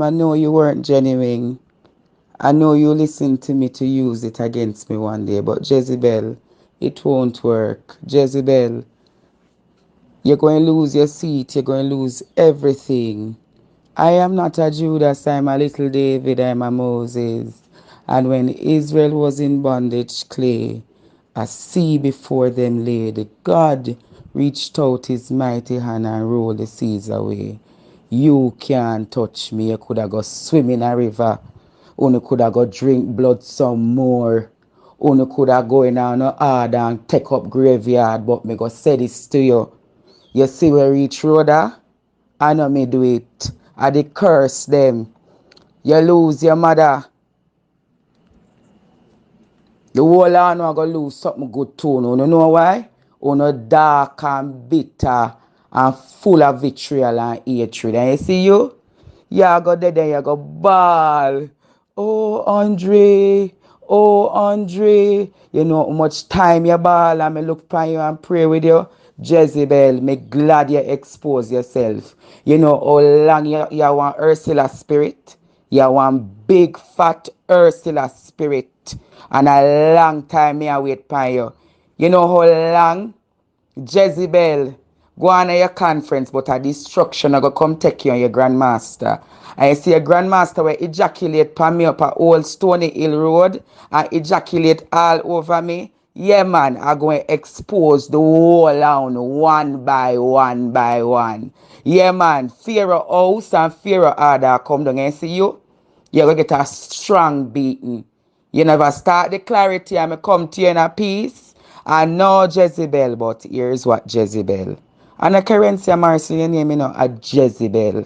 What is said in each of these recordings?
I know you weren't genuine. I know you listened to me to use it against me one day, but Jezebel, it won't work. Jezebel, you're going to lose your seat. You're going to lose everything. I am not a Judas. I'm a little David. I'm a Moses. And when Israel was in bondage clay, a sea before them laid, God reached out his mighty hand and rolled the seas away. You can't touch me. You could have go swim in a river. Unu could have go drink blood some more. Unu could have go in on no hard and take up graveyard. But me go say this to you. You see where reach road? I know me do it. I dey curse them. You lose your mother. The whole of you are going to lose something good too. You know why? You dark and bitter and full of vitriol and hatred. And you see you? You go there, then you go ball. Oh, Andre. Oh, Andre. You know how much time you ball and me look upon you and pray with you. Jezebel, me glad you expose yourself. You know how long you want Ursula spirit? You want big fat Ursula spirit. And a long time me I wait for you. You know how long? Jezebel, go on to your conference, but a destruction I go come take you on your grandmaster. And you see a grandmaster will ejaculate pa me up a old Stony Hill Road and ejaculate all over me. Yeah, man, I'm going to expose the whole town one by one by one. Yeah, man, fear of house and fear of order come down and see you. You're going to get a strong beating. You never start the clarity and me come to you in a peace. And no Jezebel, but here's what Jezebel. And a currency Marcy, your name, you know, a Jezebel.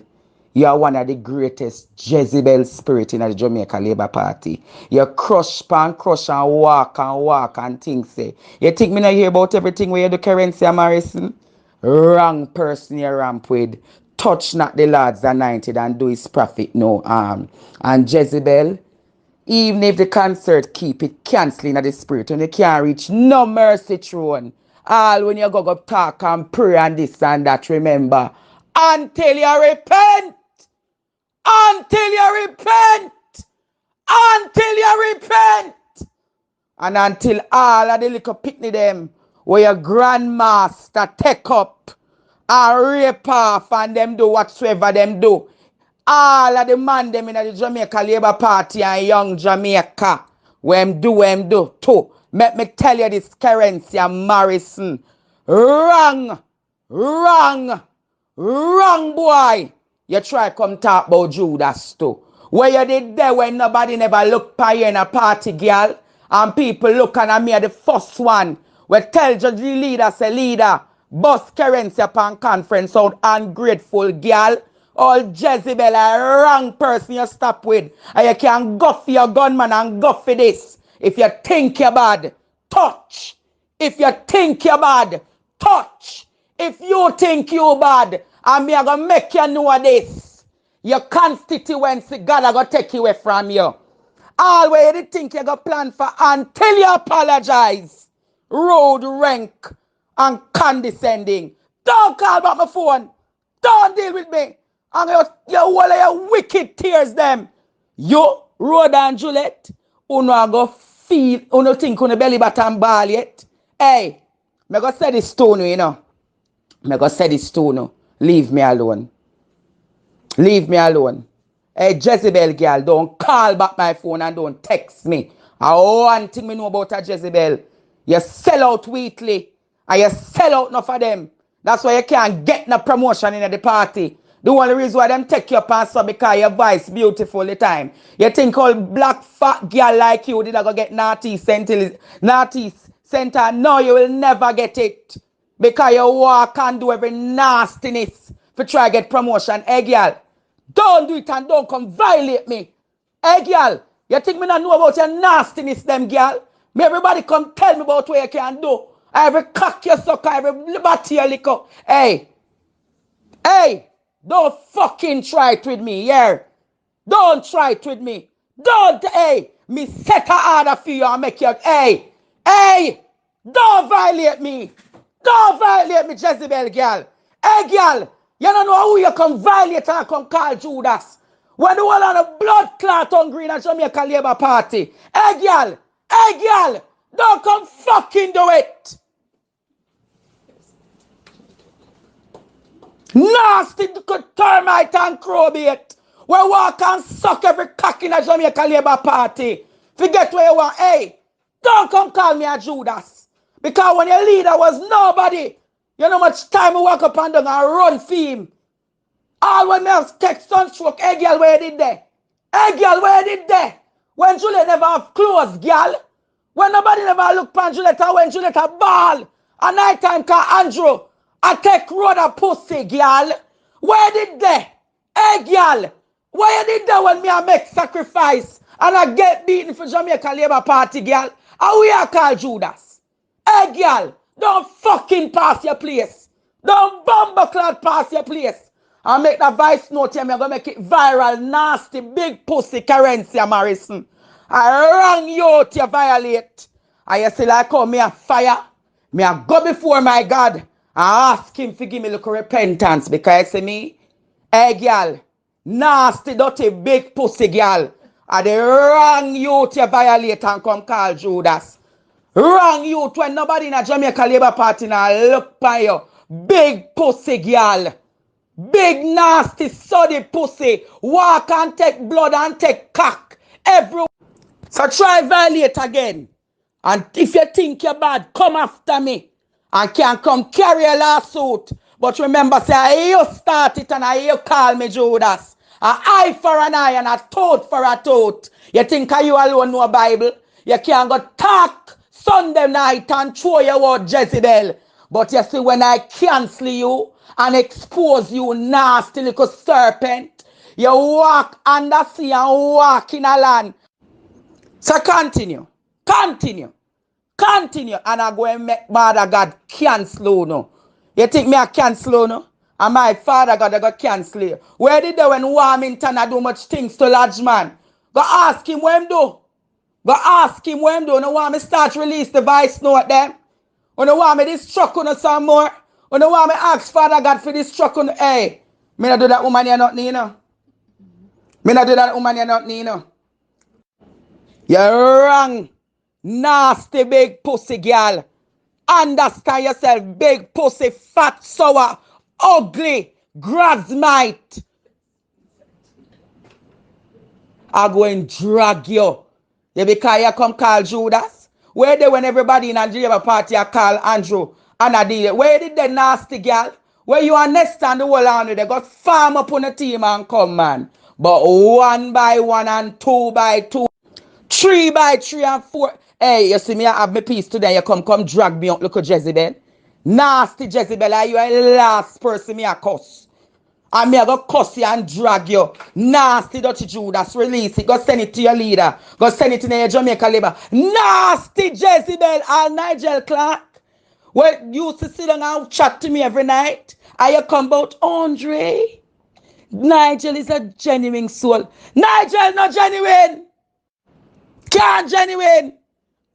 You are one of the greatest Jezebel spirit in the Jamaica Labour Party. You crush and walk and think say. You think me not hear about everything where you do currency Morrison? Wrong person you ramp with. Touch not the Lord's anointed and do his prophet no harm. And Jezebel, even if the concert keep it cancelling at the spirit and you can't reach no mercy throne. All when you go talk and pray and this and that, remember. Until you repent. Until you repent. Until you repent. And until all of the little pitney them where your grandmaster take up and rape off and them do whatsoever them do. All of the man them in the Jamaica Labour Party and Young Jamaica, when do too. Let me tell you this currency and Morrison. Wrong, wrong, wrong boy. You try come talk about Judas too. Where you did there when nobody never look by you in a party, girl. And people look at me at the first one. We tell Judge the leader, say leader, bus currency upon conference out ungrateful girl. All Jezebel, a wrong person you stop with. And you can go for your gunman and go for this. If you think you're bad, touch. If you think you're bad, touch. If you think you're bad, and me I gonna make you know this. Your constituency, God I gonna take you away from you. Always you think you gonna plan for until you apologize. Road rank and condescending. Don't call back my phone. Don't deal with me. And you all of your wicked tears them. You, Rhoda and Juliet, who no go feel, who no think on belly button ball yet. Hey, me go say this to you, you know. Me go say this to you. Leave me alone. Leave me alone. Hey, Jezebel girl, don't call back my phone and don't text me. I one thing me know about a Jezebel. You sell out weekly and you sell out enough of them. That's why you can't get no promotion in the party. The only reason why them take you up and so because your voice beautiful the time. You think all black fat girl like you did I go get Northeast Center? No, you will never get it. Because you walk and do every nastiness for try to get promotion. Hey girl, don't do it and don't come violate me. Hey girl, you think me not know about your nastiness them girl? Me everybody come tell me about what you can do. Every cock you suck, every liberty you lick up. Hey, hey, don't fucking try it with me, yeah? Don't try it with me. Don't, hey, me set a order for you and make you, hey, hey, don't violate me. Don't violate me, Jezebel girl. Hey girl, you don't know who you come violate and come call Judas. When the whole of the blood clot hungry in a Jamaica Labour Party. Hey, girl, don't come fucking do it. Nasty termite and crowbait. We walk and suck every cock in a Jamaica Labour Party. Forget where you want. Hey, don't come call me a Judas. Because when your leader was nobody, you know much time we walk up and down and run for him. All when me have text sunstroke, hey girl, where you did there? Hey girl, where you did there? When Juliet never have clothes, girl. When nobody never look pan Juliet, when Juliet a ball. A night time call Andrew. I take road a pussy, girl. Where did they? Hey, girl. Where you did that when me I make sacrifice and I get beaten for Jamaica Labour Party, girl? How we are called Judas? Hey, girl. Don't fucking pass your place. Don't bumbleclad pass your place. I make that voice note here. I'm going to make it viral. Nasty, big pussy, Carencia Morrison. I rang you out, you violate. I say like how me a fire. Me a go before my God. I ask him to give me a little repentance because see me, hey girl, nasty, dirty, big pussy girl. I the wrong youth you violate and come call Judas. Wrong youth when nobody in a Jamaica Labour Party now look by you. Big pussy girl. Big nasty, soddy pussy. Walk and take blood and take cock. Every so try violate again. And if you think you're bad, come after me. And can come carry a lawsuit. But remember, say, I you start it and I you call me Judas. An eye for an eye and a tooth for a tooth. You think you alone know Bible? You can't go talk Sunday night and throw your word Jezebel. But you see, when I cancel you and expose you nasty little serpent, you walk under sea and walk in a land. So continue. Continue. And I go and make Father God cancel no. You think me a cancel no? And my Father God I got cancel you. Where did they when Warmington I do much things to large man? Go ask him what him do. No want me start release the voice note them. You no want me destruct on some more. You no want me ask Father God for destruct on. Hey, me not do that woman you not need no. You're wrong. Nasty big pussy girl. Understand yourself, big pussy, fat, sour, ugly, grasmite. I go and drag you. Yeah, because you come call Judas. Where they when everybody in Nigeria party I call Andrew and Adele? Where did the nasty girl? Where you understand the whole army? They got farm up on the team and come man. But 1 by 1 and 2 by 2. 3 by 3 and 4. Hey, you see me, I have my piece today. You come drag me up. Look at Jezebel. Nasty Jezebel. Are you a last person me a cuss? And me a go cuss you and drag you. Nasty dirty Judas. Release it. Go send it to your leader. Go send it to your Jamaica Labour. Nasty Jezebel and Nigel Clark. Well, you used to sit down and chat to me every night. And you come about Andre. Nigel is a genuine soul. Nigel not genuine. Can't genuine.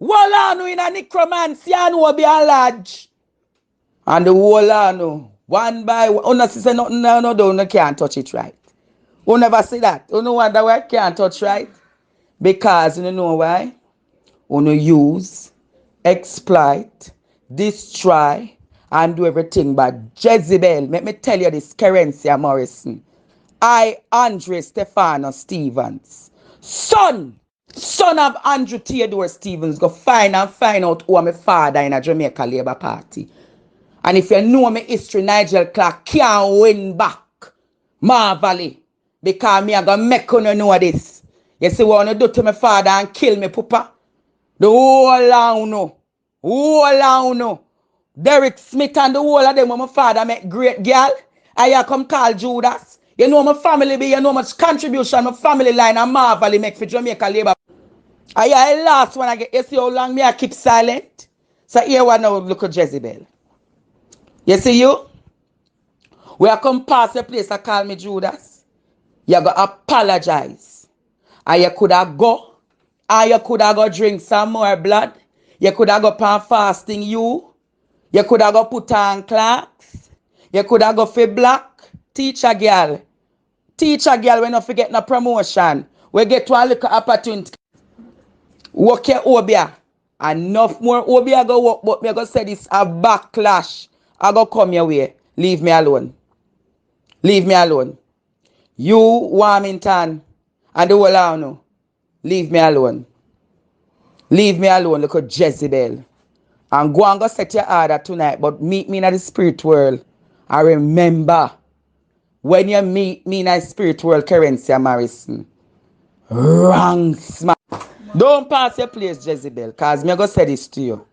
Wallano in a necromancy and will be a lodge. And the Wallano, one by one. Una say nothing no don't can't touch it right. You never see that. You know wonder why can't touch right? Because you know why? You use, exploit, destroy, and do everything but Jezebel. Let me tell you this, Carencia Morrison. I, Andre Stefano Stevens, son of Andrew Theodore Stevens, go find out who my father in a Jamaica Labour Party. And if you know my history, Nigel Clark can't win back Marvelly. Because me I gonna make you know this. You see what I do to my father and kill me, papa? The whole no. Derek Smith and the whole of them when my father make great girl. I come call Judas. You know my family be, you know much contribution my family line and Marvelly make for Jamaica Labour. I last one I get. You see how long me I keep silent? So here one now look at Jezebel. You see you? We are come past the place I call me Judas. You go apologize. And you could have go. And you could have go drink some more blood. You could have go pan fasting you. You could have go put on clocks. You could have go for black. Teacher girl. Teacher girl, we not forget no promotion. We get to a little opportunity. Work your obia. Enough more obia go work, but me go say this a backlash. I go come your way. Leave me alone. Leave me alone. You, Warmington, and the whole of you, leave me alone. Leave me alone, look at Jezebel. And go and go set your order tonight, but meet me in the spirit world. I remember when you meet me in the spirit world, Kerencia Morrison. Wrong smack. Don't pass your place, Jezebel, because me go say this to you.